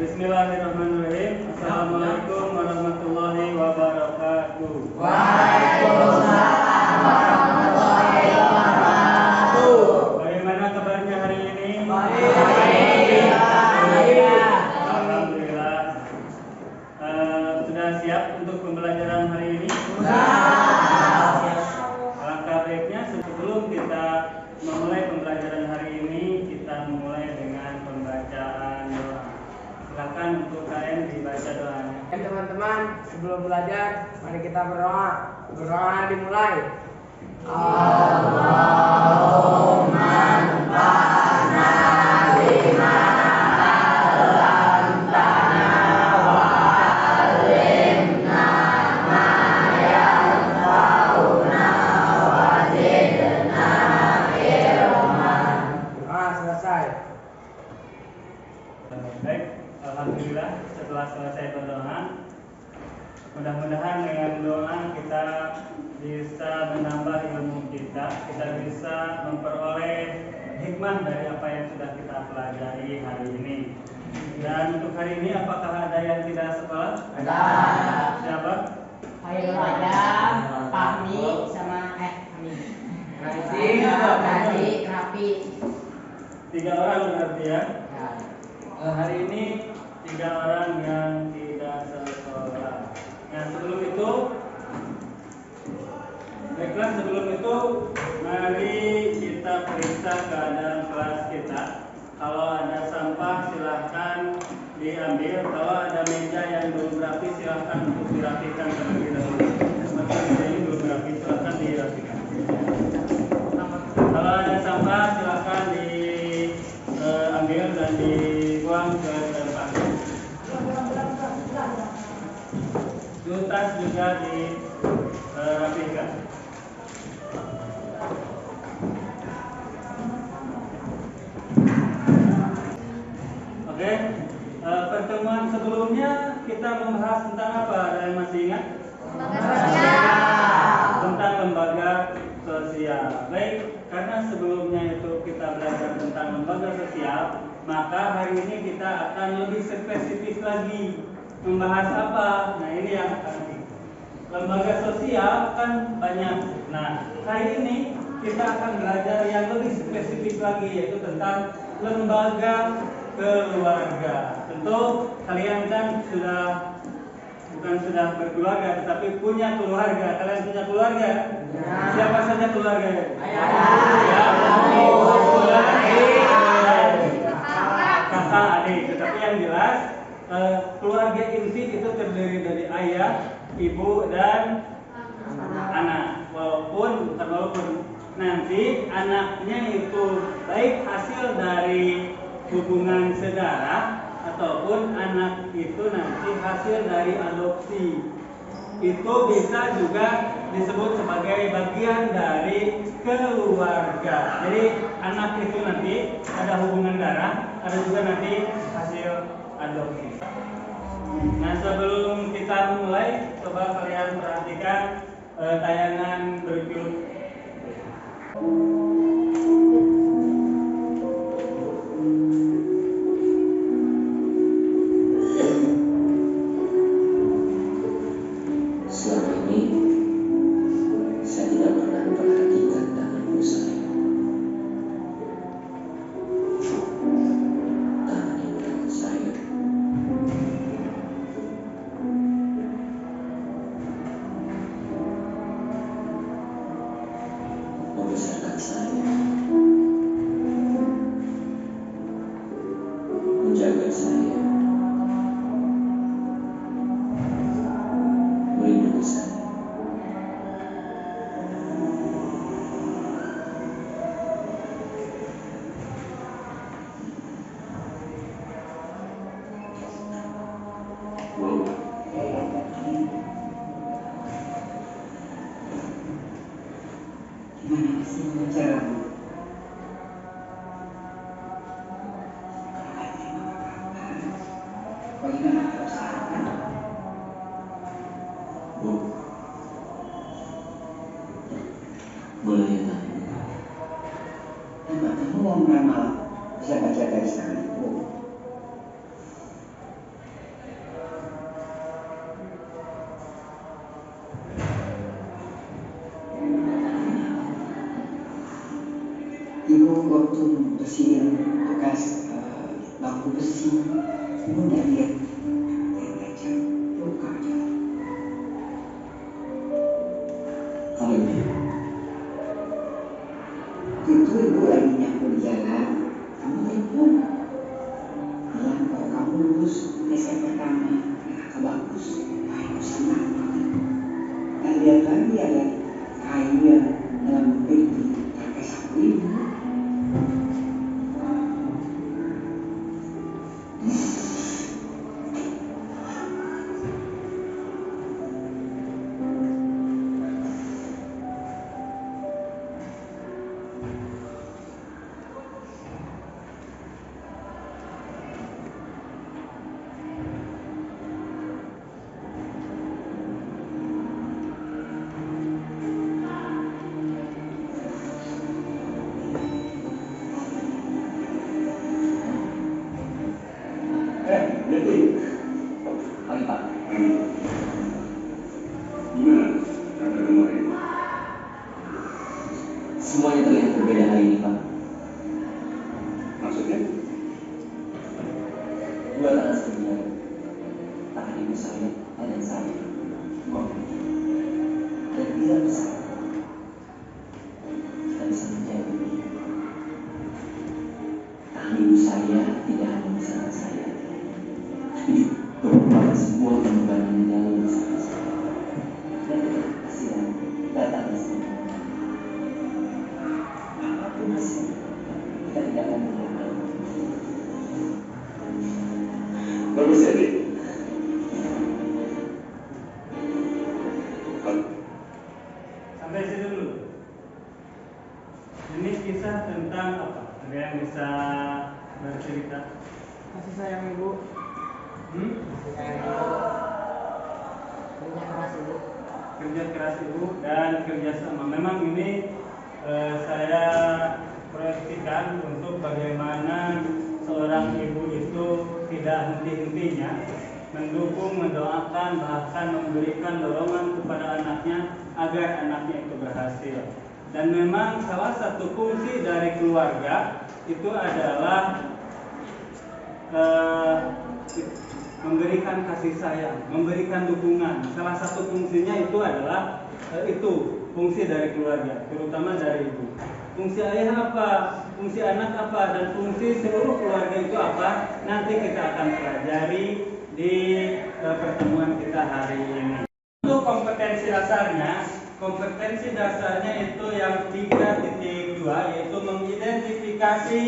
Bismillahirrahmanirrahim. Assalamualaikum warahmatullahi wabarakatuh. Waalaikumsalam warahmatullahi wabarakatuh. Bagaimana kabarnya hari ini? Baik. Alhamdulillah. Sudah siap untuk pembelajaran hari ini? Sudah. Alangkah baiknya sebelum kita memulai pembelajaran hari ini, kita memulai dengan pembacaan doa. Silakan untuk kalian dibaca doanya. Teman-teman, sebelum belajar, mari kita berdoa. Berdoa dimulai. Allahumma anfa'na bima 'allamtana wa 'allimna ma yanfa'una wa zidna ilma. Selesai. Baik, alhamdulillah setelah selesai berdoa, mudah-mudahan dengan doa kita bisa menambah ilmu kita bisa memperoleh hikmah dari apa yang sudah kita pelajari hari ini. Dan untuk hari ini apakah ada yang tidak sekolah? Ada. Siapa? Hairul Adam, Fahmi sama Amin. Rapi. 3 orang berarti ya. Hari ini 3 orang yang tidak sekolah. Nah sebelum itu, baiklah sebelum itu mari kita periksa keadaan kelas kita. Kalau ada sampah silahkan diambil. Kalau ada meja yang belum rapi silahkan untuk dirapikan terlebih dahulu. Maka meja ini belum rapi silahkan dirapikan. Kalau ada sampah silahkan diambil dan dibuang ke tempat. Tas juga dirapikan. Oke, pertemuan sebelumnya kita membahas tentang apa? Ada yang masih ingat? Tentang lembaga sosial. Baik, karena sebelumnya itu kita belajar tentang lembaga sosial, maka hari ini kita akan lebih spesifik lagi membahas apa. Nah ini yang akan lembaga sosial kan banyak. Nah hari ini kita akan belajar yang lebih spesifik lagi, yaitu tentang lembaga keluarga. Tentu kalian kan bukan sudah berkeluarga, tetapi punya keluarga. Kalian punya keluarga? Ya. Siapa saja keluarga? Kakak, adik. Tetapi yang jelas keluarga inti itu terdiri dari ayah, ibu, dan anak. Walaupun nanti anaknya itu baik hasil dari hubungan saudara ataupun anak itu nanti hasil dari adopsi, itu bisa juga disebut sebagai bagian dari keluarga. Jadi anak itu nanti ada hubungan darah, ada juga nanti hasil adopsi. Nah sebelum kita mulai, coba kalian perhatikan tayangan berikut. Selama ini saya tidak pernah memperhatikan tangan ibu saya. Tangan ibu dan saya membesarkan saya, menjaga saya, melindungi saya. Bu, gimana hasil wawancara, Bu? Bagaimana perusahaan? Bu, boleh ya tanya? Coba kamu mau meramal, bisa baca dari sekarang, Bu. gotong bersihin bekas bangku besi, kemudian lihat baca luka aja. Kamu ini Itu ibu lagi nyapu di jalan, kamu telepon. Bilang kalau kamu lulus tes pertama, kakak bagus, kamu senang banget. Dan lihat lagi ada kayu yang lembek di pakai sapu ibu. Berarti pagi Pak. Gimana kata kemarin? Semuanya terlihat berbeda hari ini Pak. Maksudnya? Dua tangan sebenarnya, tangan ibu saya dan saya, dan tidak besar. Kita bisa menjadi tangan ibu saya tidak hanya bersama saya, tapi merupakan sebuah pengorbanan yang jauh bersama saya. Dan kasihan datang bersama. Apapun hasilnya, kita tidak akan menyerah. Bagus ya, Dik? Sampai situ dulu. Ini kisah tentang apa? Ada yang bisa bercerita? Kasih sayang ibu. Kasih sayang ibu. Kerja keras ibu. Kerja keras ibu dan kerjasama. Memang ini saya proyeksikan untuk bagaimana seorang ibu itu tidak henti-hentinya mendukung, mendoakan, bahkan memberikan dorongan kepada anaknya agar anaknya itu berhasil. Dan memang salah satu fungsi dari keluarga itu adalah memberikan kasih sayang, memberikan dukungan. Salah satu fungsinya itu adalah itu fungsi dari keluarga, terutama dari ibu. Fungsi ayah apa? Fungsi anak apa? Dan fungsi seluruh keluarga itu apa? Nanti kita akan pelajari di pertemuan kita hari ini. Untuk kompetensi dasarnya itu yang 3.2, yaitu mengidentifikasi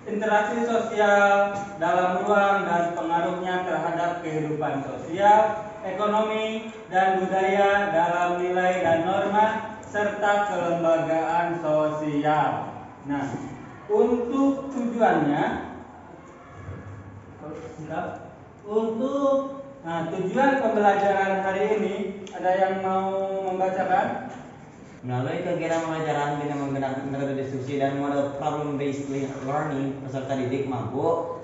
interaksi sosial dalam ruang dan pengaruhnya terhadap kehidupan sosial, ekonomi, dan budaya dalam nilai dan norma serta kelembagaan sosial. Nah, untuk tujuannya, tujuan pembelajaran hari ini, ada yang mau membacakan? Melalui kegiatan pembelajaran dengan menggunakan metode diskusi dan model problem based learning, peserta didik mampu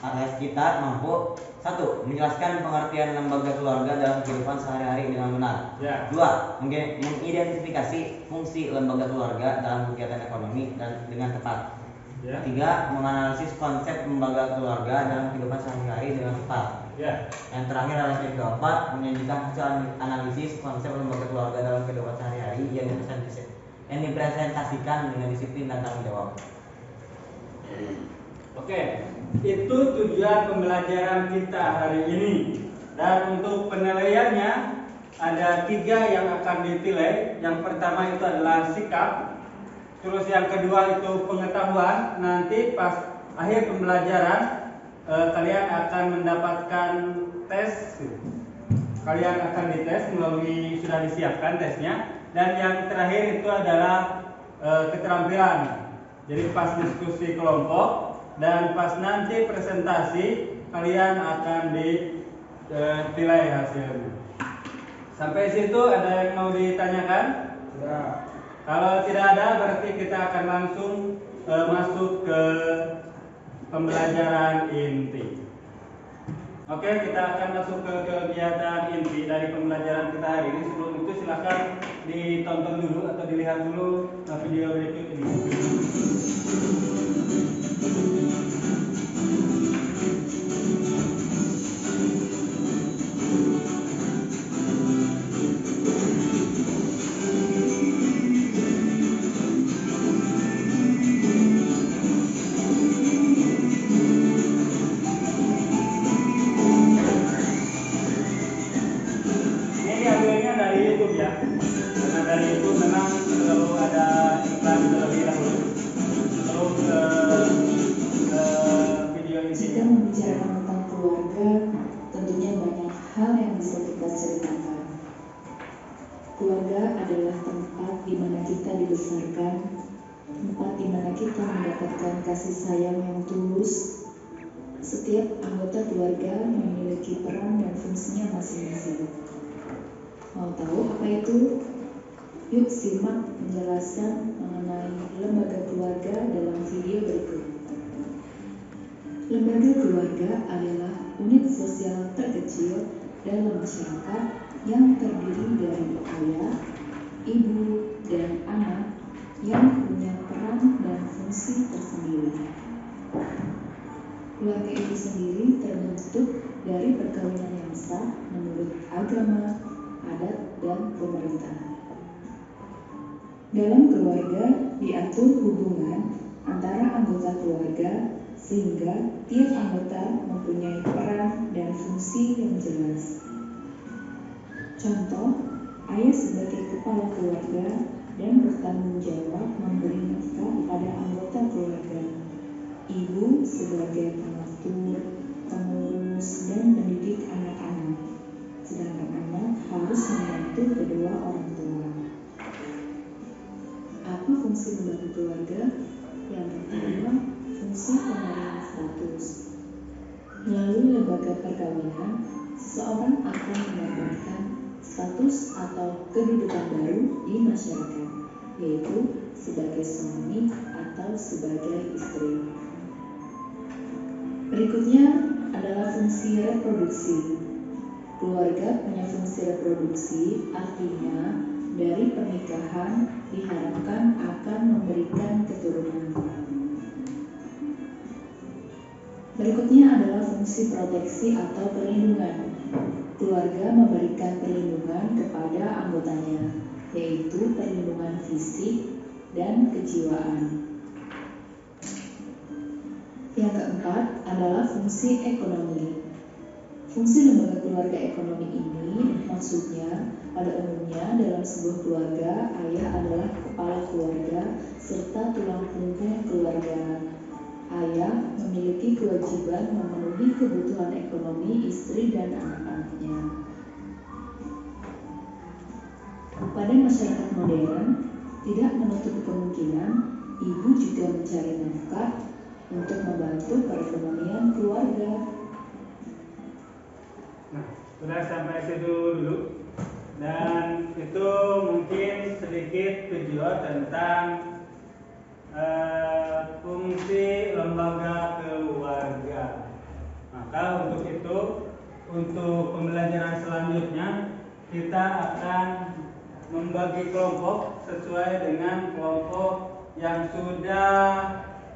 alias kita mampu 1. Menjelaskan pengertian lembaga keluarga dalam kehidupan sehari-hari dengan benar. Ya. 2. Mengidentifikasi fungsi lembaga keluarga dalam kegiatan ekonomi dan dengan tepat. Ya. 3. Menganalisis konsep lembaga keluarga dalam kehidupan sehari-hari dengan tepat. Ya. Yang terakhir adalah yang keempat, menyajikan hasil analisis konsep lembaga keluarga dalam kehidupan sehari-hari yang dipresentasikan dengan disiplin dan tanggung jawab. Oke, itu tujuan pembelajaran kita hari ini. Dan untuk penilaiannya ada 3 yang akan ditilai. Yang pertama itu adalah sikap. Terus yang kedua itu pengetahuan. Nanti pas akhir pembelajaran kalian akan mendapatkan tes. Kalian akan dites melalui sudah disiapkan tesnya. Dan yang terakhir itu adalah keterampilan. Jadi pas diskusi kelompok dan pas nanti presentasi kalian akan ditilai hasilnya. Sampai situ ada yang mau ditanyakan? Sudah. Kalau tidak ada berarti kita akan langsung masuk ke pembelajaran inti. Oke, kita akan masuk ke kegiatan inti dari pembelajaran kita hari ini. Sebelum itu silakan ditonton dulu atau dilihat dulu video berikut ini. Ini diambilnya dari YouTube ya, karena dari YouTube memang selalu ada iklan terlebih dahulu. Terus video Jika intinya. membicarakan tentang keluarga, tentunya banyak hal yang bisa kita ceritakan. Keluarga adalah tempat di mana kita dibesarkan, tempat di mana kita mendapatkan kasih sayang yang tulus. Setiap anggota keluarga memiliki peran dan fungsinya masing-masing. Mau tahu apa itu? Yuk simak penjelasan mengenai lembaga keluarga dalam video berikut. Lembaga keluarga adalah unit sosial terkecil dalam masyarakat yang terdiri dari ayah, ibu, dan anak yang punya peran dan fungsi tersendiri. Keluarga itu sendiri terbentuk dari perkawinan yang sah menurut agama, adat, dan pemerintah. Dalam keluarga diatur hubungan antara anggota keluarga sehingga tiap anggota mempunyai peran dan fungsi yang jelas. Contoh, ayah sebagai kepala keluarga dan bertanggung jawab memberi nafkah pada anggota keluarga. Ibu sebagai pengatur, pengurus, dan pendidik anak-anak. Sedangkan anak harus membantu kedua orang tua. Apa fungsi lembaga keluarga? Yang pertama, fungsi pemberian status. Melalui lembaga perkawinan, seseorang akan mendapatkan status atau kedudukan baru di masyarakat, yaitu sebagai suami atau sebagai istri. Berikutnya adalah fungsi reproduksi. Keluarga punya fungsi reproduksi, artinya dari pernikahan diharapkan akan memberikan keturunan. Berikutnya adalah fungsi proteksi atau perlindungan. Keluarga memberikan perlindungan kepada anggotanya, yaitu perlindungan fisik dan kejiwaan. Yang keempat adalah fungsi ekonomi. Fungsi lembaga keluarga ekonomi ini maksudnya pada umumnya dalam sebuah keluarga, ayah adalah kepala keluarga serta tulang punggung keluarga. Ayah memiliki kewajiban memenuhi kebutuhan ekonomi istri dan anak-anaknya. Pada masyarakat modern, tidak menutup kemungkinan ibu juga mencari nafkah untuk membantu perekonomian keluarga. Nah, sudah sampai situ dulu. Dan itu mungkin sedikit video tentang fungsi lembaga keluarga. Maka untuk itu, untuk pembelajaran selanjutnya kita akan membagi kelompok sesuai dengan kelompok yang sudah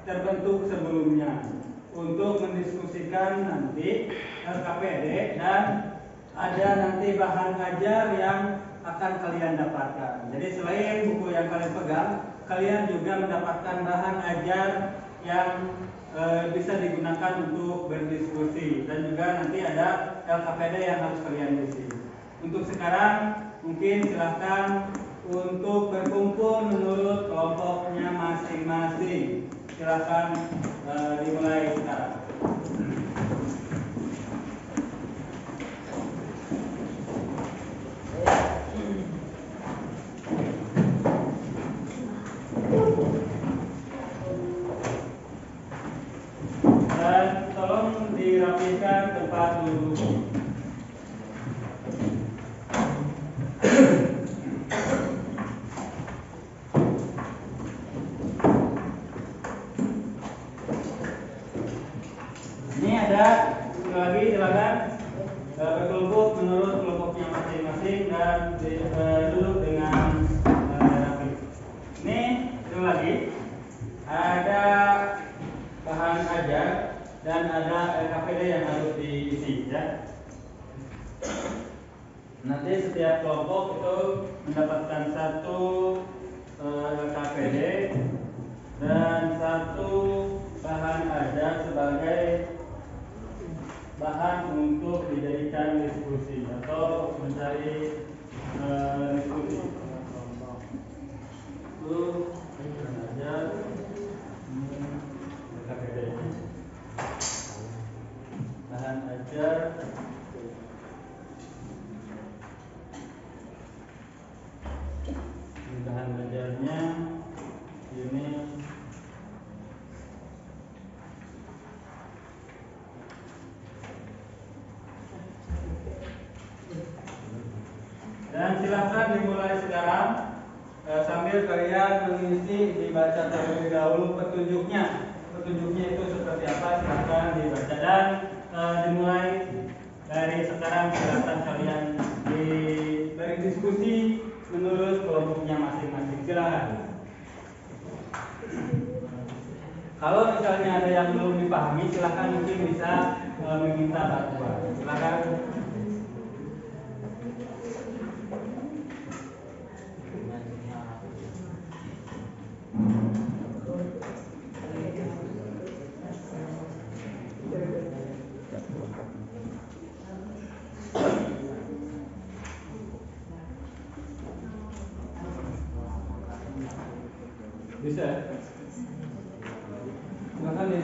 terbentuk sebelumnya untuk mendiskusikan nanti LKPD dan ada nanti bahan ajar yang akan kalian dapatkan. Jadi selain buku yang kalian pegang, kalian juga mendapatkan bahan ajar yang bisa digunakan untuk berdiskusi dan juga nanti ada LKPD yang harus kalian isi. Untuk sekarang mungkin silahkan untuk berkumpul menurut kelompoknya masing-masing. Silahkan dimulai sekarang. Dan tolong dirapikan tempat duduk. Ini ada lagi, silakan. berkelompok menurut kelompoknya masing-masing dan duduk dengan rapi. Ini itu lagi ada bahan ajar dan ada LKPD yang harus diisi ya. Nanti setiap kelompok itu mendapatkan satu LKPD dan satu bahan ajar sebagai bahan untuk dijadikan diskusi atau mencari diskusi. Itu bahan ajar LKPD. Bahan ajar bahan ajarnya ini dan silakan dimulai sekarang sambil kalian mengisi dibaca terlebih dahulu petunjuknya itu seperti apa silakan dibaca dan dimulai dari sekarang. Silakan kalian berdiskusi menurut kelompoknya masing-masing. Silakan. Kalau misalnya ada yang belum dipahami, silakan mungkin bisa meminta bantuan. Silakan. Bisa. Silakan di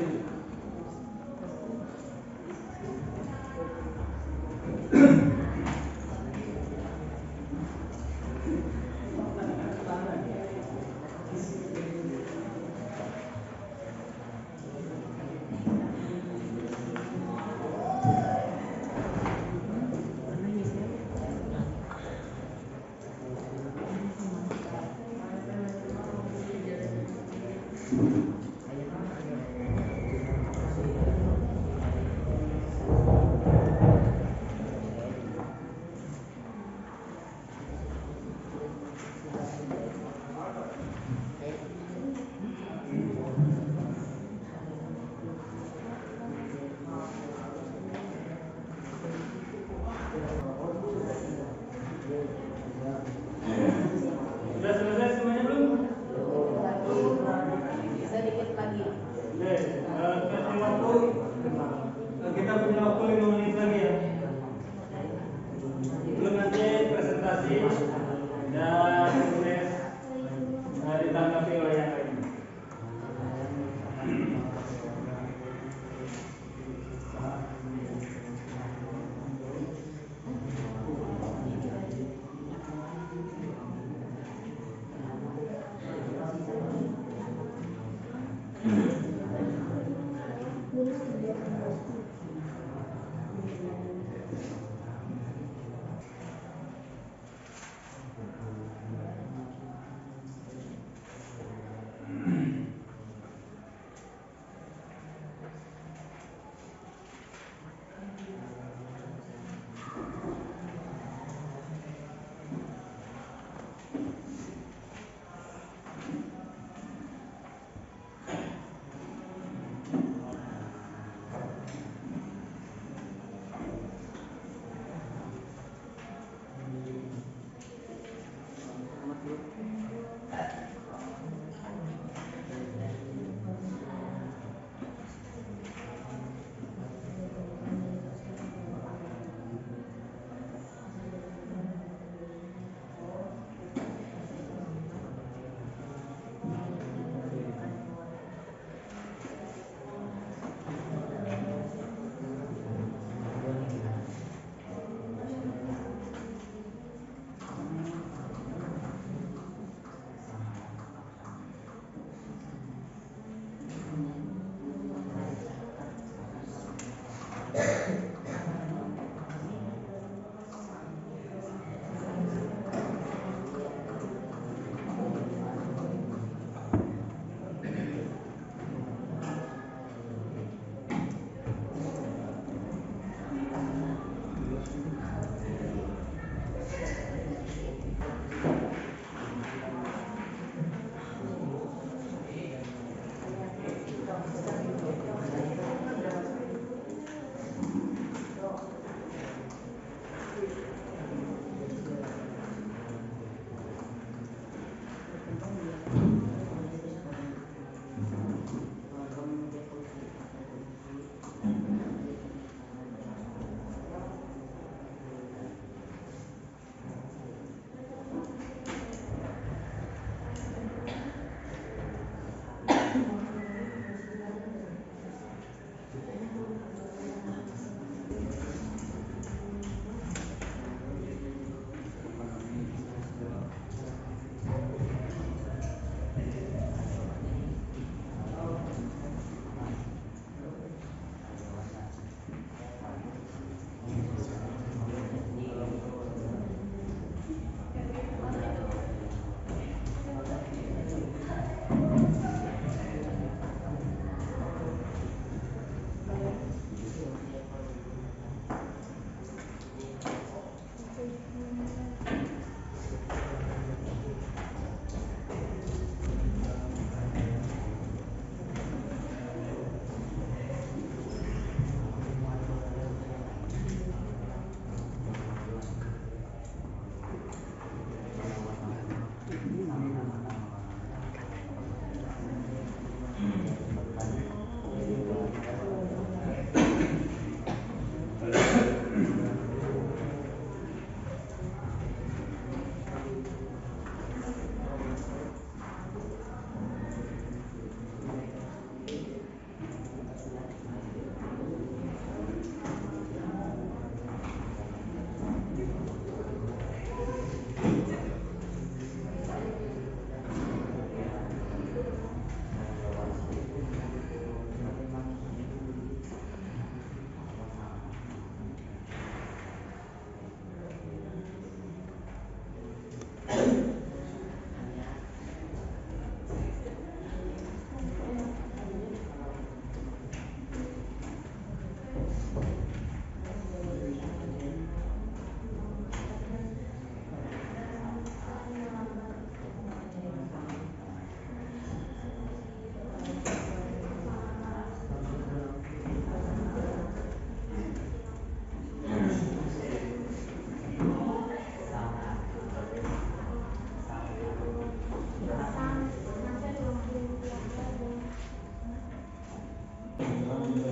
Sudah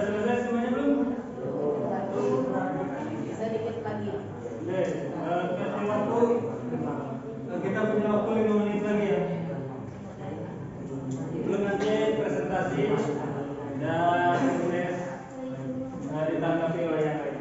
selesai semuanya belum? Sedikit lagi. Oke, kasih waktu. Kita punya waktu 5 menit lagi ya. Belum nanti presentasi dan tulis ditanggapi oleh yang lain.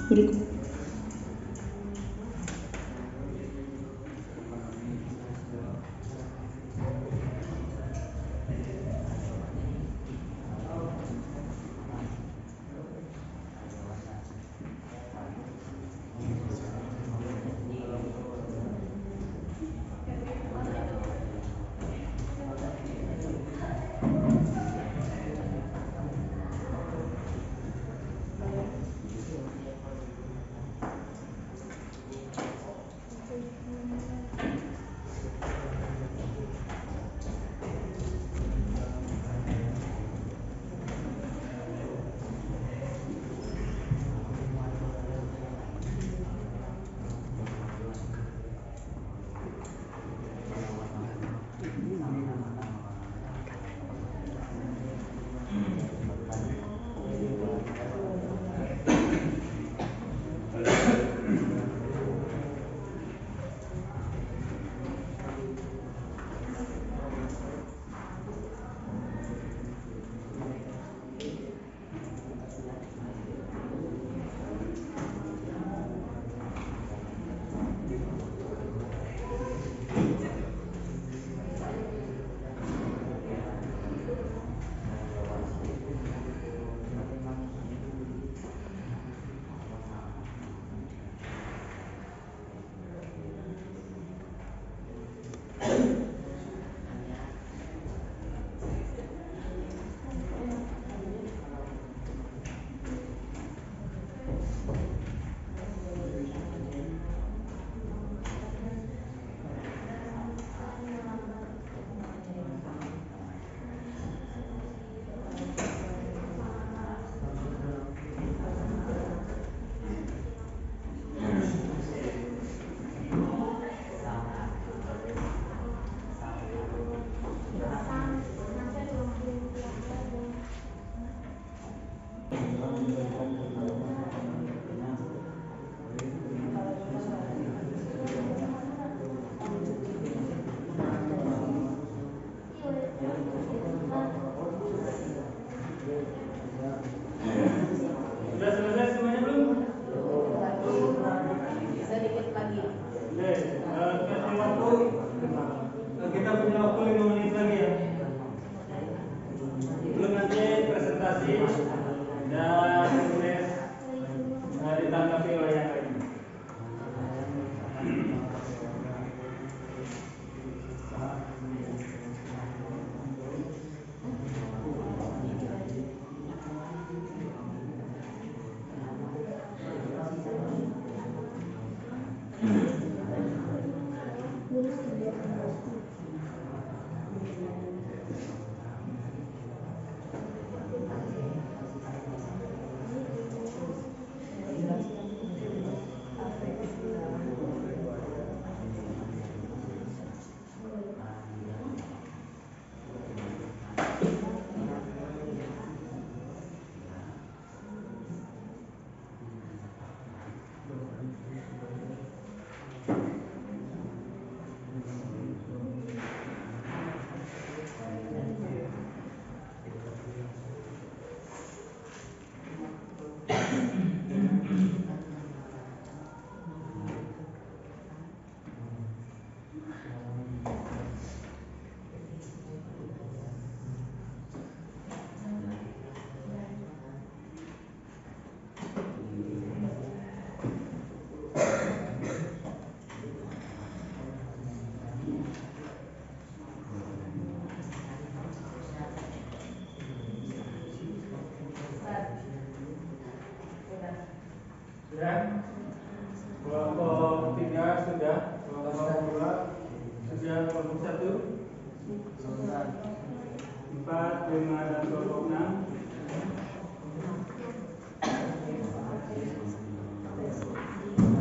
Berikut. Sudah selesai semuanya belum? Sedikit lagi. Oke, kasih waktu. Kita punya waktu 5 menit lagi ya. Belum nanti presentasi dan tulis ditanggapi oleh yang lain. Sudah? Kelompok 3 sudah, kelompok 2 sudah, kelompok 1 4, 5, dan kelompok 6.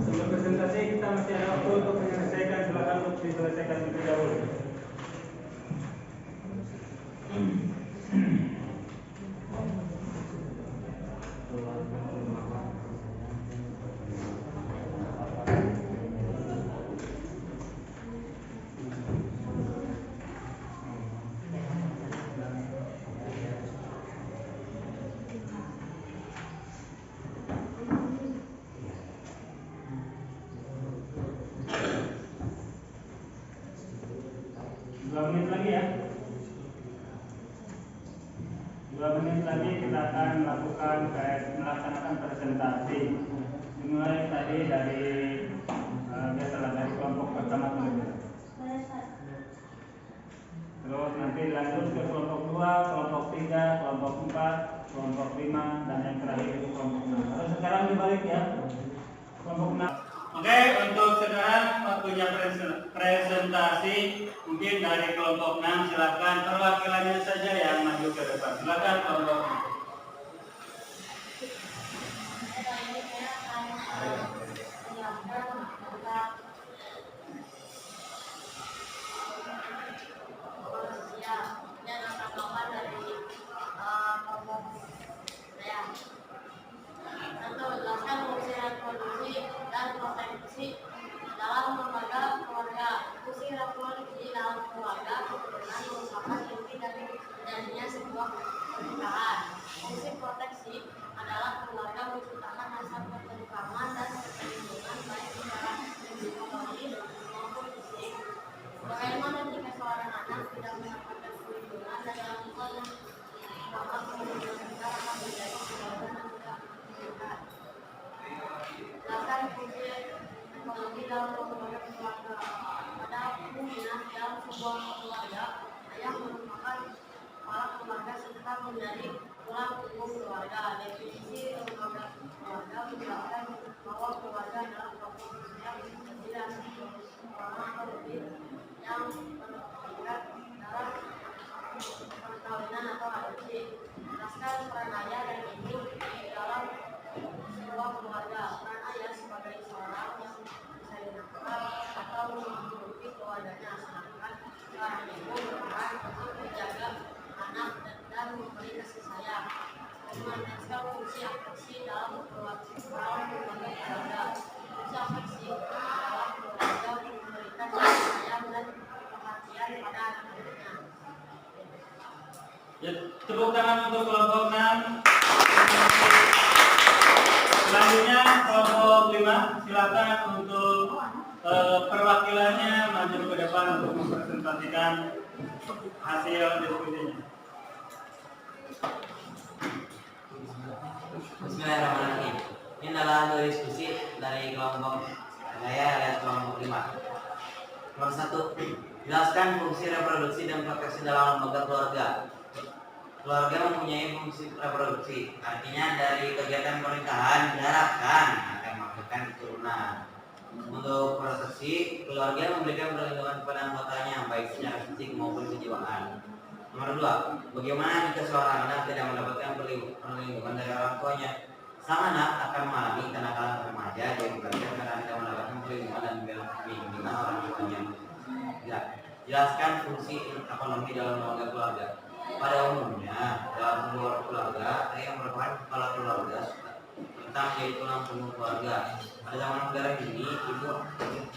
Sebelum presentasi kita masih ada waktu untuk menyelesaikan, silakan untuk diselesaikan terlebih dahulu. Dua menit lagi ya. 2 menit lagi kita akan melaksanakan presentasi. Dimulai tadi dari biasalah dari kelompok pertama dulu. Terus nanti lanjut ke kelompok 2, kelompok 3, kelompok 4, kelompok 5, dan yang terakhir itu kelompok 6. Terus sekarang dibalik ya. Kelompok 6. Oke, untuk sekarang waktunya presentasi. Mungkin dari kelompok 6 silakan perwakilannya saja yang maju ke depan. Silakan kelompok 6. dan kontribusi dalam lembaga keluarga. Fungsi reproduksi dalam keluarga kebetulan merupakan inti dari terjadinya sebuah pernikahan. Fungsi proteksi adalah keluarga menciptakan rasa ketentraman dan perlindungan baik secara ekonomi maupun fisik. Bagaimana jika seorang anak tidak mendapatkan perlindungan dan dalam lingkungan, maka perlindungan kita akan menjadi keluarga yang tidak menyenangkan. Jelaskan fungsi ekonomi dalam lembaga keluarga. Pada umumnya dalam sebuah keluarga, ayah merupakan kepala keluarga serta menjadi tulang punggung keluarga. Definisi lembaga keluarga menjelaskan bahwa keluarga adalah kelompok sosial yang terdiri dari orang atau lebih yang terlibat dalam perkawinan atau adopsi. Jelaskan peran ayah dan ibu di dalam sebuah keluarga. Peran ayah sebagai seorang yang bisa dinafkahi atau menghidupi keluarganya, sedangkan peran ibu berperan untuk menjaga anak dan memberi kasih sayang. Menegaskan fungsi afeksi dalam lembaga keluarga. Fungsi afeksi dalam keluarga memberikan kasih sayang dan perhatian pada anak-anaknya. Ya, tepuk tangan untuk kelompok 6. Selanjutnya kelompok 5, silakan untuk perwakilannya maju ke depan untuk mempresentasikan hasil diskusinya. Bismillahirrahmanirrahim. Ini adalah hasil diskusi dari kelompok saya alias kelompok 5. Nomor 1, jelaskan fungsi reproduksi dan proteksi dalam lembaga keluarga. Keluarga mempunyai fungsi reproduksi, artinya dari kegiatan pernikahan diharapkan akan menghasilkan keturunan. Untuk proteksi, keluarga memberikan perlindungan kepada anggotanya baik secara fisik maupun kejiwaan. Nomor 2, bagaimana jika seorang anak tidak mendapatkan perlindungan dari orang tuanya? Sang anak akan mengalami kenakalan remaja yang berakhir karena tidak mendapatkan perlindungan dan bimbingan orang tuanya. Jelaskan fungsi ekonomi dalam lembaga keluarga. Pada umumnya, dalam sebuah keluarga, ayah merupakan kepala keluarga tentang menjadi tulang punggung keluarga. Pada zaman modern ini,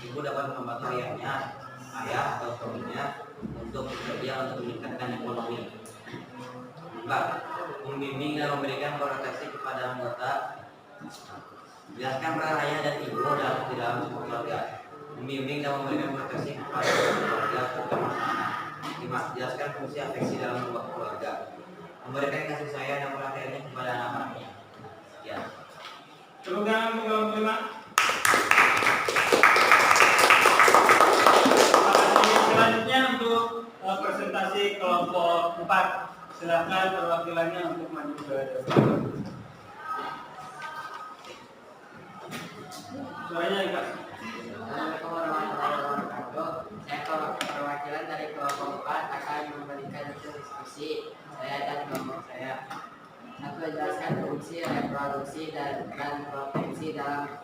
ibu dapat membantu ayah atau suaminya untuk bekerja untuk meningkatkan ekonomi. Enggak, membimbing dan memberikan proteksi kepada anggota. Jelaskan peran ayah dan ibu dalam sebuah keluarga. Membimbing dan memberikan proteksi kepada keluarga terutama anak. 5. Jelaskan fungsi afeksi dalam sebuah keluarga. Memberikan kasih sayang dan perhatiannya kepada anak-anaknya. Sekian. Tepuk tangan untuk kelompok 5. Selanjutnya untuk presentasi kelompok 4. Silakan perwakilannya untuk maju ke depan. Suaranya Ika. Assalamualaikum warahmatullahi wabarakatuh. Saya perwakilan dari kelompok 4 akan memberikan hasil diskusi proteksi saya dan kelompok saya. Satu, jelaskan fungsi reproduksi dan proteksi dalam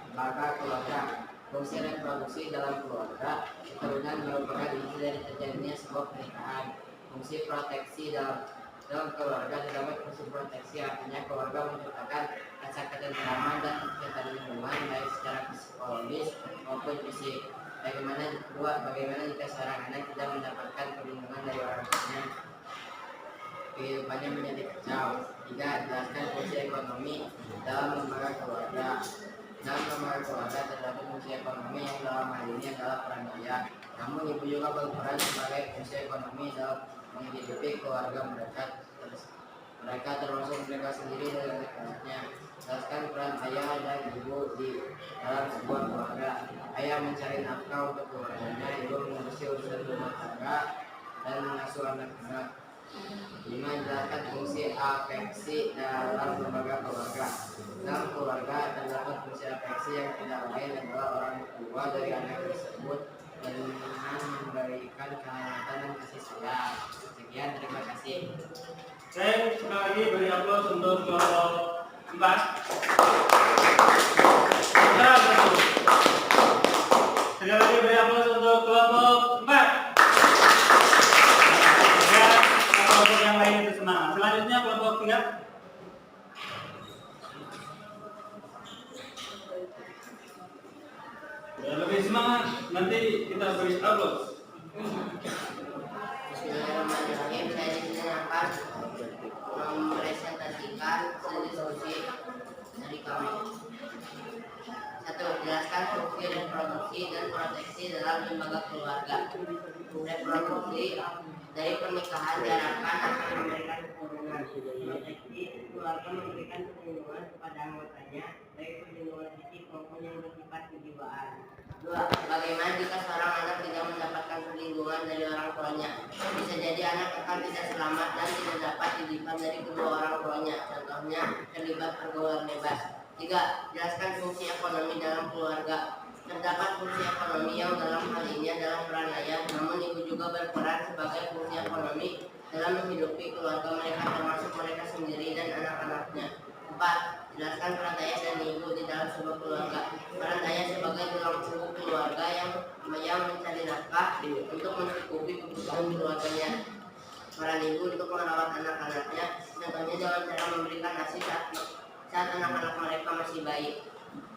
lembaga keluarga. Fungsi reproduksi dalam keluarga keturunan merupakan inti dari terjadinya sebuah pernikahan. Fungsi proteksi dalam keluarga terdapat fungsi proteksi, artinya keluarga menciptakan rasa ketentraman dan keterlindungan baik secara psikologis maupun fisik. Bagaimana jika seorang anak tidak mendapatkan perlindungan dari orang tuanya, kehidupannya menjadi kacau. 3. Jelaskan fungsi ekonomi dalam lembaga keluarga. Dalam lembaga keluarga terdapat fungsi ekonomi yang dalam hal ini adalah peran ayah. Namun ibu juga berperan sebagai fungsi ekonomi dalam menghidupi keluarga mereka. Mereka termasuk mereka sendiri dan anaknya. Jelaskan peran ayah dan ibu di dalam sebuah keluarga. Ayah mencari nafkah untuk keluarganya, ibu mengurusi urusan rumah tangga dan mengasuh anak-anak. 5. Jelaskan fungsi afeksi dalam lembaga keluarga. Dalam keluarga terdapat fungsi afeksi yang tidak lain adalah orang tua dari anak tersebut dengan memberikan kehangatan dan kasih sayang. Sekian, terima kasih. Baik, sekali lagi beri aplaus untuk kelompok 4. Sekali lagi beri aplaus untuk kelompok 4. Kelompok yang lain itu semangat. Selanjutnya kelompok 3. Ya, lebih semangat. Nanti kita beri aplaus. Bismillahirrahmanirrahim. Saya di sini akan mempresentasikan diskusi dari kami. 1. Jelaskan fungsi reproduksi dan proteksi dalam lembaga keluarga. Reproduksi dari pernikahan diharapkan akan memberikan keturunan. Proteksi keluarga memberikan perlindungan kepada anggotanya, baik perlindungan fisik maupun yang bersifat kejiwaan. 2. Bagaimana jika seorang anak tidak mendapatkan perlindungan dari orang tuanya? Bisa jadi anak akan tidak selamat dan tidak dapat dididik dari kedua orang tuanya. Contohnya terlibat pergaulan bebas. 3. Jelaskan fungsi ekonomi dalam keluarga. Terdapat fungsi ekonomi yang dalam hal ini adalah peran ayah, namun ibu juga berperan sebagai fungsi ekonomi dalam menghidupi keluarga mereka, termasuk mereka sendiri dan anak-anaknya. 4. Jelaskan peran ayah dan ibu di dalam sebuah keluarga. Peran ayah sebagai tulang punggung keluarga yang mencari nafkah untuk mencukupi kebutuhan keluarganya. Peran ibu untuk merawat anak-anaknya, contohnya dengan cara memberikan ASI saat anak-anak mereka masih bayi.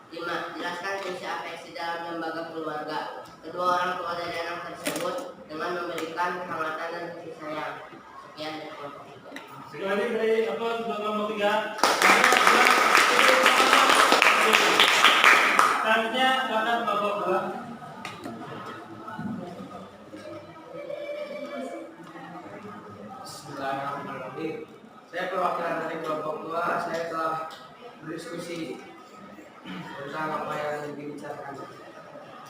5. Jelaskan fungsi afeksi dalam lembaga keluarga. Kedua orang tua dari anak tersebut dengan memberikan kehangatan dan kasih sayang. Sekian dari kelompok 3. Sekali lagi beri aplaus untuk kelompok 3. Selanjutnya silakan kelompok 2. Bismillahirrahmanirrahim. Saya perwakilan dari kelompok 2. Saya telah berdiskusi tentang apa yang dibicarakan.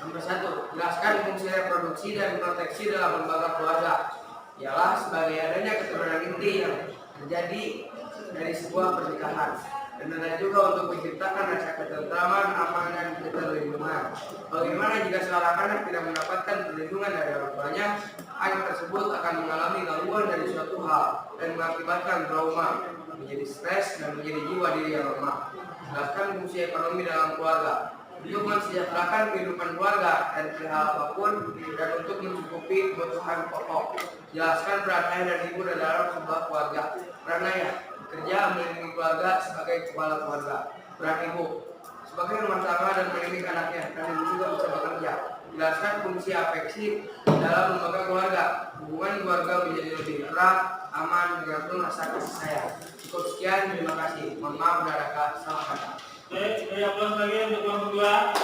Nomor 1, jelaskan fungsi reproduksi dan proteksi dalam lembaga keluarga. Ialah sebagai adanya keturunan inti yang terjadi dari sebuah pernikahan, dan ada juga untuk menciptakan rasa ketentraman, aman, dan keterlindungan. Bagaimana jika seorang anak tidak mendapatkan perlindungan dari orang tuanya? Anak tersebut akan mengalami gangguan dari suatu hal dan mengakibatkan trauma, menjadi stres, dan menjadi jiwa diri yang lemah. Jelaskan fungsi ekonomi dalam keluarga. Untuk mensejahterakan kehidupan keluarga dan hal apapun, dan untuk mencukupi kebutuhan pokok. Jelaskan peran ayah dan ibu dalam sebuah keluarga. Peran ayah bekerja melindungi keluarga sebagai kepala keluarga. Peran ibu sebagai rumah tangga dan mendidik anaknya, dan ibu juga bisa bekerja. Jelaskan fungsi afeksi dalam lembaga keluarga. Hubungan keluarga menjadi lebih erat, aman, dengan penuh rasa kasih sayang. Cukup sekian, terima kasih. Mohon maaf bila ada salah kata. Baik, beri aplaus lagi untuk kelompok 2.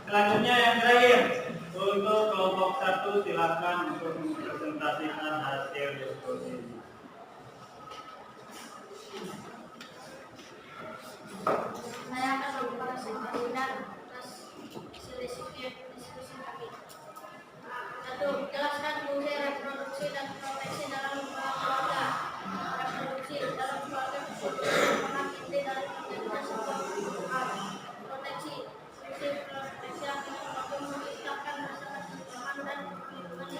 Selanjutnya yang terakhir untuk kelompok 1, silakan untuk mempresentasikan hasil diskusi. Saya akan mempresentasikan diskusi kami. 1. Jelaskan fungsi reproduksi dan proteksi dalam keluarga. Reproduksi dalam keluarga merupakan inti dari terjadinya sebuah pernikahan. Proteksi fungsi proteksi akan menciptakan rasa ketentraman dan perlindungan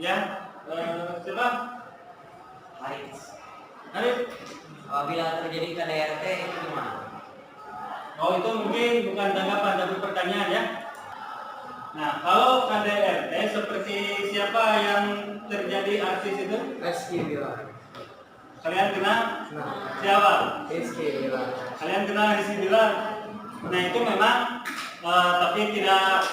Ya, siapa? Arif. Apabila terjadi KDRT itu gimana? Oh, itu mungkin bukan tanggapan tapi pertanyaan ya. Nah, kalau KDRT seperti siapa yang terjadi artis itu? Rizky Bilar. Kalian kenal? Nah, Siapa? Rizky Bilar. Kalian kenal Rizky Bilar? Nah, itu memang tapi tidak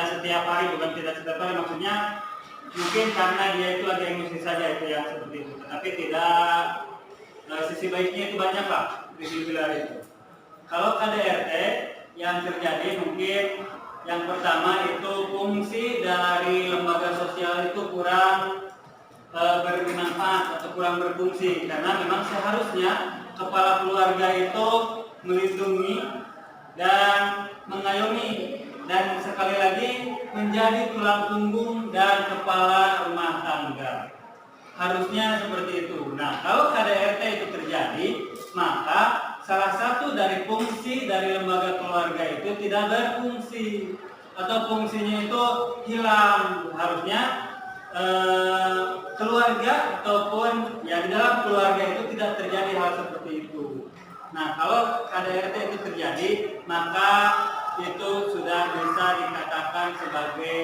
setiap hari, bukan tidak setiap hari, maksudnya mungkin karena dia itu lagi emosi saja itu yang seperti itu. Tapi tidak sisi baiknya itu banyak Pak Rizky Bilar itu. Kalau KDRT yang terjadi mungkin yang pertama itu fungsi dari lembaga sosial itu kurang bermanfaat atau kurang berfungsi, karena memang seharusnya kepala keluarga itu melindungi dan mengayomi dan sekali lagi menjadi tulang punggung dan kepala rumah tangga. Harusnya seperti itu. Nah, kalau KDRT itu terjadi, maka salah satu dari fungsi dari lembaga keluarga itu tidak berfungsi atau fungsinya itu hilang. Harusnya keluarga ataupun ya di dalam keluarga itu tidak terjadi hal seperti itu. Nah, kalau KDRT itu terjadi, maka itu sudah bisa dikatakan sebagai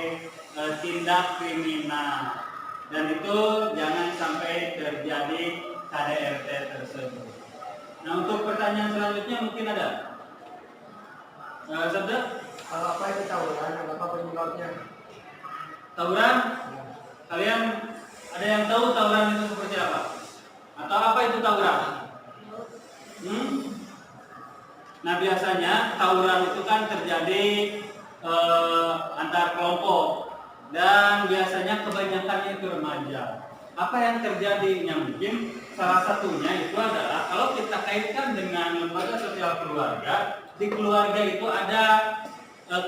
tindak kriminal, dan itu jangan sampai terjadi KDRT tersebut. Nah, untuk pertanyaan selanjutnya mungkin ada Sabda? Kalau apa itu tawuran, apa penyebabnya? Tawuran? Kalian ada yang tahu tawuran itu seperti apa? Atau apa itu tawuran? Nah, biasanya tawuran itu kan terjadi antar kelompok dan biasanya kebanyakannya itu remaja. Apa yang terjadinya mungkin salah satunya itu adalah kalau kita kaitkan dengan lembaga sosial keluarga, di keluarga itu ada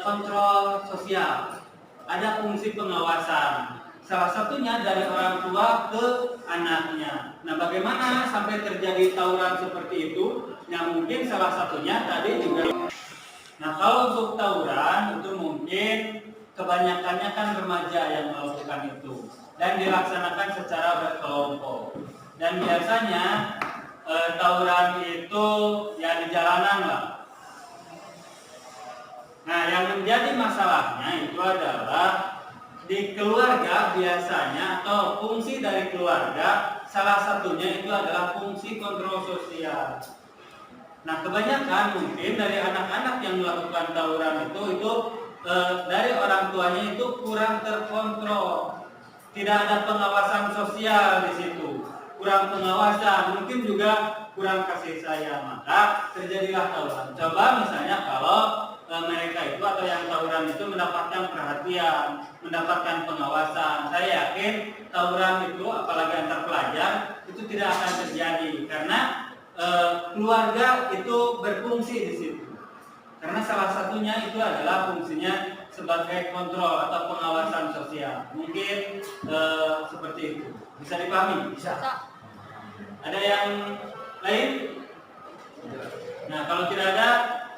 kontrol sosial, ada fungsi pengawasan. Salah satunya dari orang tua ke anaknya. Nah, bagaimana sampai terjadi tawuran seperti itu? Yang mungkin salah satunya tadi juga. Nah, kalau untuk tawuran itu mungkin kebanyakannya kan remaja yang melakukan itu dan dilaksanakan secara berkelompok. Dan biasanya tawuran itu ya di jalanan lah. Nah, yang menjadi masalahnya itu adalah di keluarga biasanya atau fungsi dari keluarga salah satunya itu adalah fungsi kontrol sosial. Nah, kebanyakan mungkin dari anak-anak yang melakukan tawuran itu dari orang tuanya itu kurang terkontrol. Tidak ada pengawasan sosial di situ. Kurang pengawasan, mungkin juga kurang kasih sayang, maka terjadilah tawuran. Coba misalnya kalau mereka itu atau yang tawuran itu mendapatkan perhatian, mendapatkan pengawasan, saya yakin tawuran itu apalagi antar pelajar itu tidak akan terjadi karena keluarga itu berfungsi di situ. Karena salah satunya itu adalah fungsinya sebagai kontrol atau pengawasan sosial. Mungkin seperti itu. Bisa dipahami? Bisa. Ada yang lain? Nah, kalau tidak ada,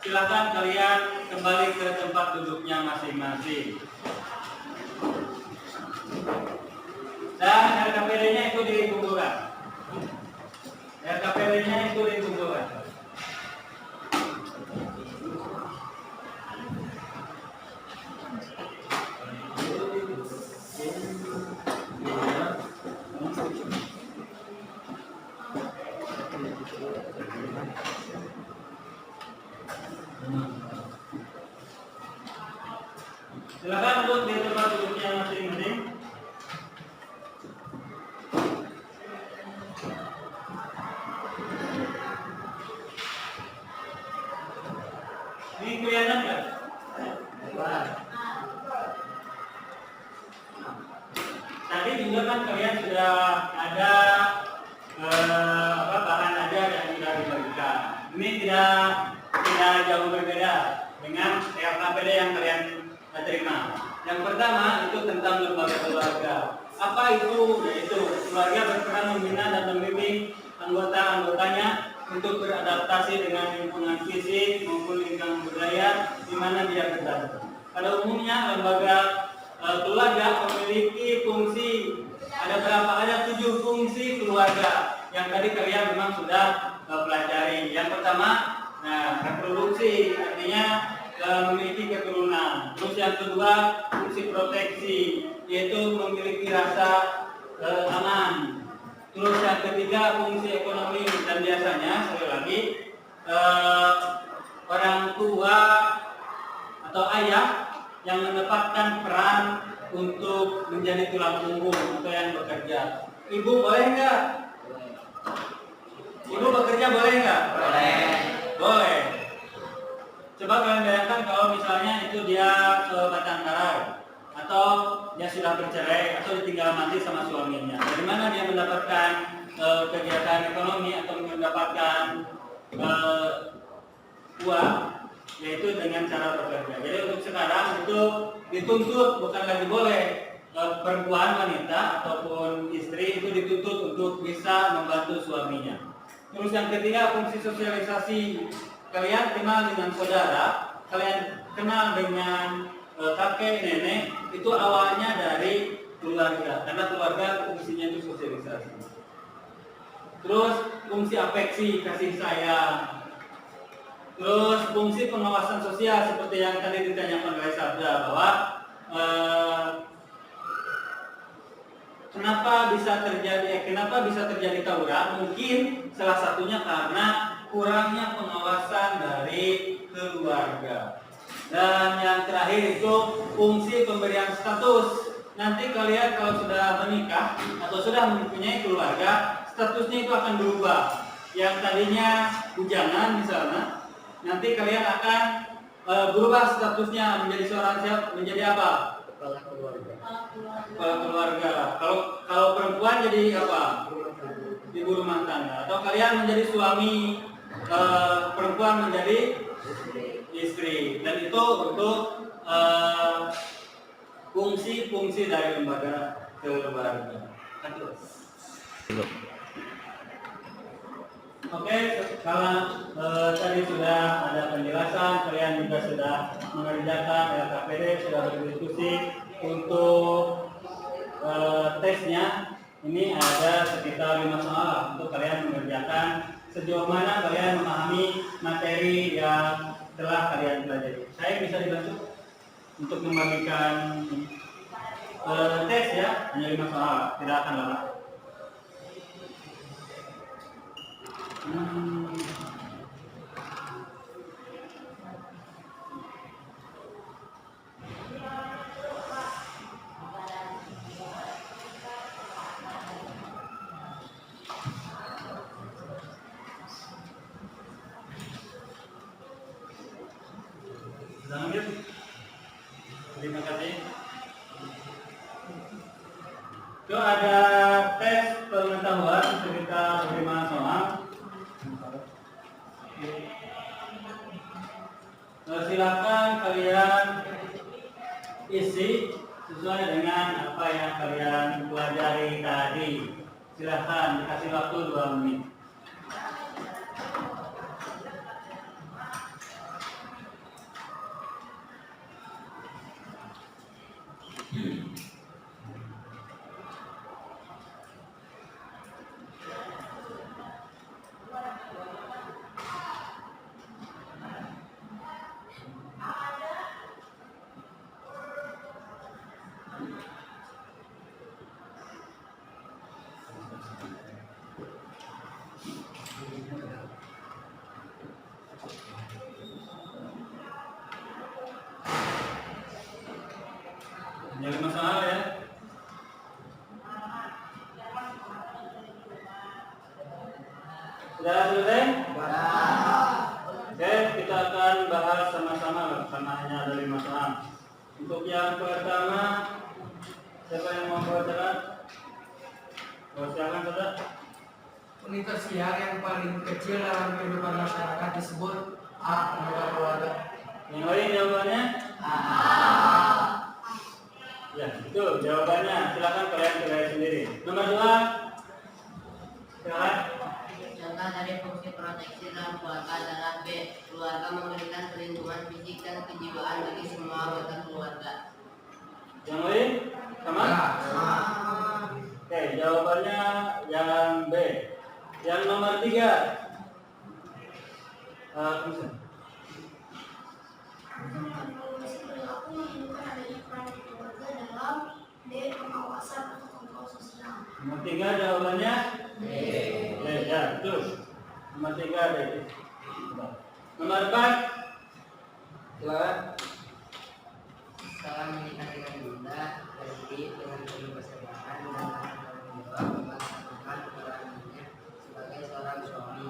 silakan kalian kembali ke tempat duduknya masing-masing. Dan RKPD-nya itu dikumpulkan. RKPD-nya itu dikumpulkan. Silakan untuk di tempat duduknya masing-masing. Ini kelihatan nggak? Tadi juga kan kalian sudah ada bahan ajar yang sudah dibagikan. Ini tidak jauh berbeda dengan RKPD yang kalian terima. Yang pertama itu tentang lembaga keluarga. Apa itu? Yaitu keluarga berperan membina dan membimbing anggota-anggotanya untuk beradaptasi dengan lingkungan fisik maupun lingkungan budaya di mana dia berada. Pada umumnya lembaga keluarga memiliki memiliki fungsi. Ada berapa? Ada 7 fungsi keluarga yang tadi kalian memang sudah pelajari. Yang pertama, nah, reproduksi, artinya memiliki keturunan. Terus yang kedua, fungsi proteksi, yaitu memiliki rasa aman. Terus yang ketiga, fungsi ekonomi, dan biasanya sekali lagi orang tua atau ayah yang menempatkan peran untuk menjadi tulang punggung atau yang bekerja. Ibu boleh nggak? Ibu bekerja boleh nggak? Boleh. Boleh. Coba kalian bayangkan kalau misalnya itu dia batang karai atau dia sudah bercerai atau ditinggal mati sama suaminya. Dari mana dia mendapatkan kegiatan ekonomi atau mendapatkan uang? Yaitu dengan cara bekerja. Jadi untuk sekarang itu dituntut, bukan lagi boleh, perempuan, wanita ataupun istri itu dituntut untuk bisa membantu suaminya. Terus yang ketiga, fungsi sosialisasi. Kalian kenal dengan saudara, kalian kenal dengan kakek, nenek, itu awalnya dari keluarga, karena keluarga fungsinya itu sosialisasi. Terus fungsi afeksi, kasih sayang. Terus fungsi pengawasan sosial seperti yang tadi ditanyakan oleh Sabda, bahwa kenapa bisa terjadi tawuran? Mungkin salah satunya karena kurangnya pengawasan dari keluarga. Dan yang terakhir itu fungsi pemberian status. Nanti kalian kalau sudah menikah atau sudah mempunyai keluarga, statusnya itu akan berubah. Yang tadinya bujangan misalnya, nanti kalian akan berubah statusnya menjadi seorang menjadi apa? Kepala keluarga. Kepala keluarga. Kalau perempuan jadi apa? Ibu rumah tangga. Atau kalian menjadi suami, perempuan menjadi istri. Dan itu untuk fungsi-fungsi dari lembaga keluarga. Oke, kalau tadi sudah ada penjelasan, kalian juga sudah mengerjakan LKPD, sudah berdiskusi untuk tesnya. Ini ada sekitar 5 soal untuk kalian mengerjakan sejauh mana kalian memahami materi yang telah kalian pelajari. Saya bisa dibantu untuk membagikan tes ya, hanya 5 soal, tidak akan lama. Lanjut. Terima kasih. Itu ada tes pengetahuan sekitar 5 soal. Silakan kalian isi sesuai dengan apa yang kalian pelajari tadi. Silakan, dikasih waktu 2 menit. Jadi masalah ya. Sudah selesai? Oke, kita akan bahas sama-sama karena hanya ada 5 soal. Untuk yang pertama, siapa yang mau bacakan? Silakan saja. Unit sosial yang paling kecil dalam kehidupan masyarakat disebut A. Lembaga keluarga. Yang lain jawabannya? Ya, itu jawabannya. Silakan kalian pilih sendiri. Nomor 2. Silakan. Contoh dari fungsi proteksi dalam keluarga adalah B. Keluarga memberikan perlindungan fisik dan kejiwaan bagi semua anggota keluarga. Yang lain? Sama? nomor 3. Bisa. Reproduksi perilaku menunjukkan adanya peran keluarga dalam pengawasan atau kontrol sosial. Nomor 3 jawabannya D. Ya, betul. Nomor 3 D. Nomor 4. Silakan. Setelah menikah dengan bunda, berhenti dengan penuh kesadaran dan tanggung jawab melaksanakan perannya sebagai seorang suami.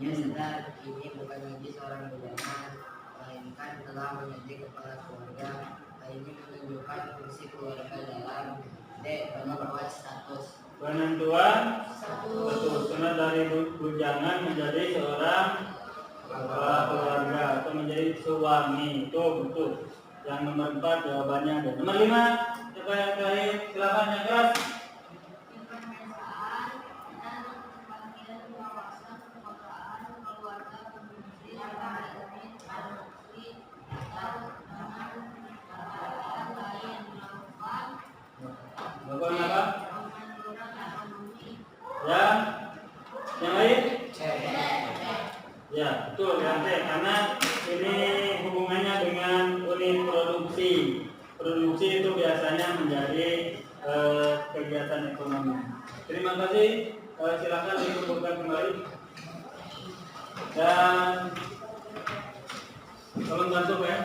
Ia sadar ini bukan lagi seorang bujangan, melainkan telah menjadi kepala keluarga. Hal ini menunjukkan fungsi keluarga dalam D. Penentuan status. Penentuan status. Karena dari bujangan menjadi seorang kepala keluarga atau menjadi suami. Itu betul. Yang nomor 4 jawabannya ada. Nomor 5, siapa yang terakhir? Silakan yang keras. Pemeriksaan dan pembagian pengawasan kekeluargaan keluarga produksi yang adanya adopsi atau dengan keadaan lain yang dilakukan Jawaban apa? pengaturan ekonomi. Yang lain? Ya, betul yang C. Karena ini hubungannya dengan unit produksi. Produksi itu biasanya menjadi kegiatan ekonomi. Terima kasih. Silakan dikumpulkan kembali. Dan tolong bantu ya.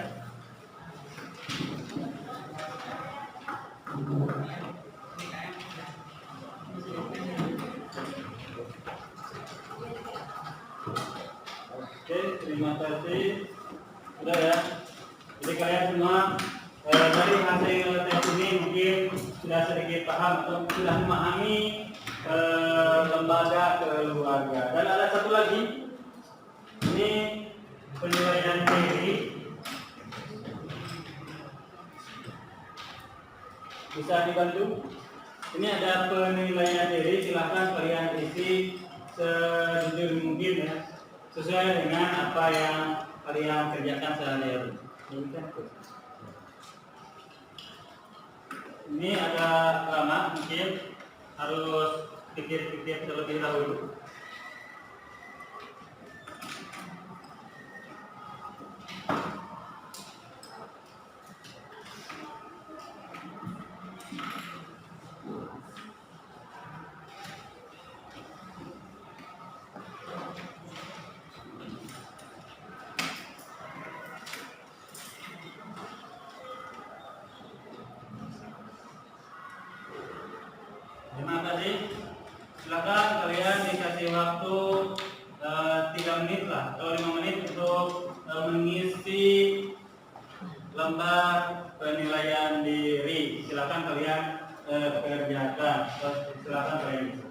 Oke, terima kasih. Sudah ya. Jadi kalian semua dari hasil tes ini mungkin sudah sedikit paham atau sudah memahami lembaga keluarga. Dan ada satu lagi, ini penilaian diri. Bisa dibantu? Ini ada penilaian diri. Silahkan kalian isi sejujur mungkin ya, sesuai dengan apa yang kalian kerjakan sehari-hari. Ini ada lama, mungkin harus pikir-pikir terlebih dahulu. Terima kasih. Silakan kalian dikasih waktu 3 menit lah atau 5 menit untuk mengisi lembar penilaian diri. Silakan kalian kerjakan. Silakan kalian isi.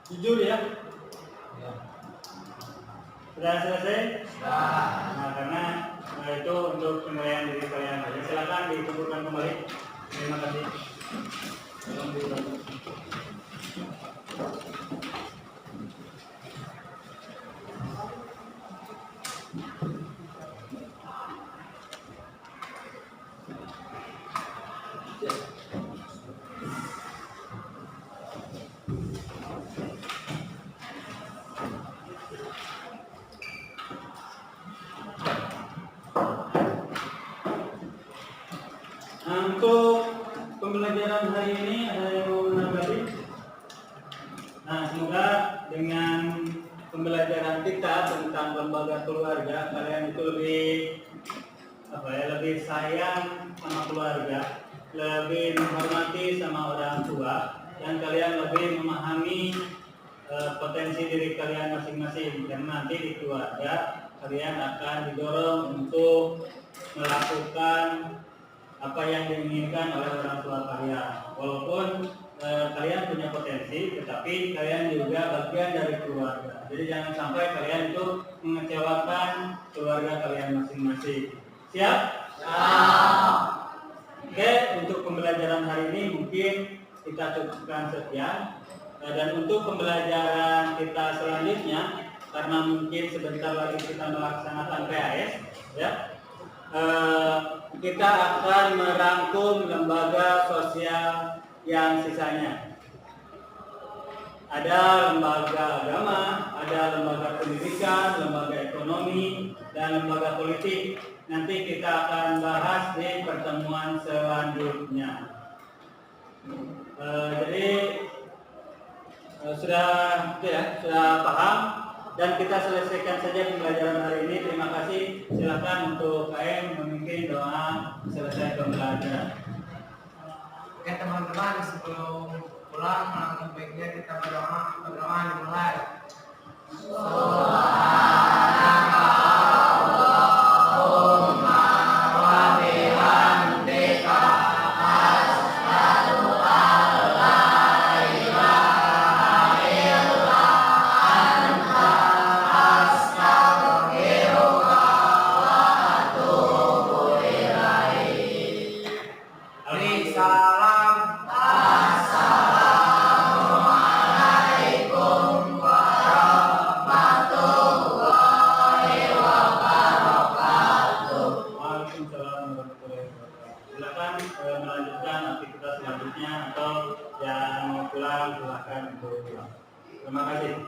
Jujur ya. Sudah selesai? Sudah. Nah, karena itu untuk penilaian diri kalian aja. Silakan dikumpulkan kembali. Terima kasih. Tolong dibantu. pembelajaran hari ini ada yang mau menanggapi? Nah, semoga dengan pembelajaran kita tentang lembaga keluarga, kalian itu lebih sayang sama keluarga, lebih menghormati sama orang tua, dan kalian lebih memahami potensi diri kalian masing-masing. Dan nanti di keluarga kalian akan didorong untuk melakukan apa yang diinginkan oleh orang tua kalian. Walaupun kalian punya potensi, tetapi kalian juga bagian dari keluarga. Jadi jangan sampai kalian itu mengecewakan keluarga kalian masing-masing. Siap? Siap. Oke, untuk pembelajaran hari ini mungkin kita cukupkan sekian. Dan untuk pembelajaran kita selanjutnya, karena mungkin sebentar lagi kita melaksanakan PAS, ya. Kita akan merangkum lembaga sosial yang sisanya. Ada lembaga agama, ada lembaga pendidikan, lembaga ekonomi, dan lembaga politik. Nanti kita akan bahas di pertemuan selanjutnya. Jadi sudah paham, dan kita selesaikan saja pembelajaran hari ini. Terima kasih. Silakan untuk KM memimpin doa selesai pembelajaran. Oke teman-teman, sebelum pulang alangkah baiknya kita berdoa dimulai. Silakan melanjutkan aktivitas selanjutnya, atau yang mau pulang silakan untuk pulang. Terima kasih.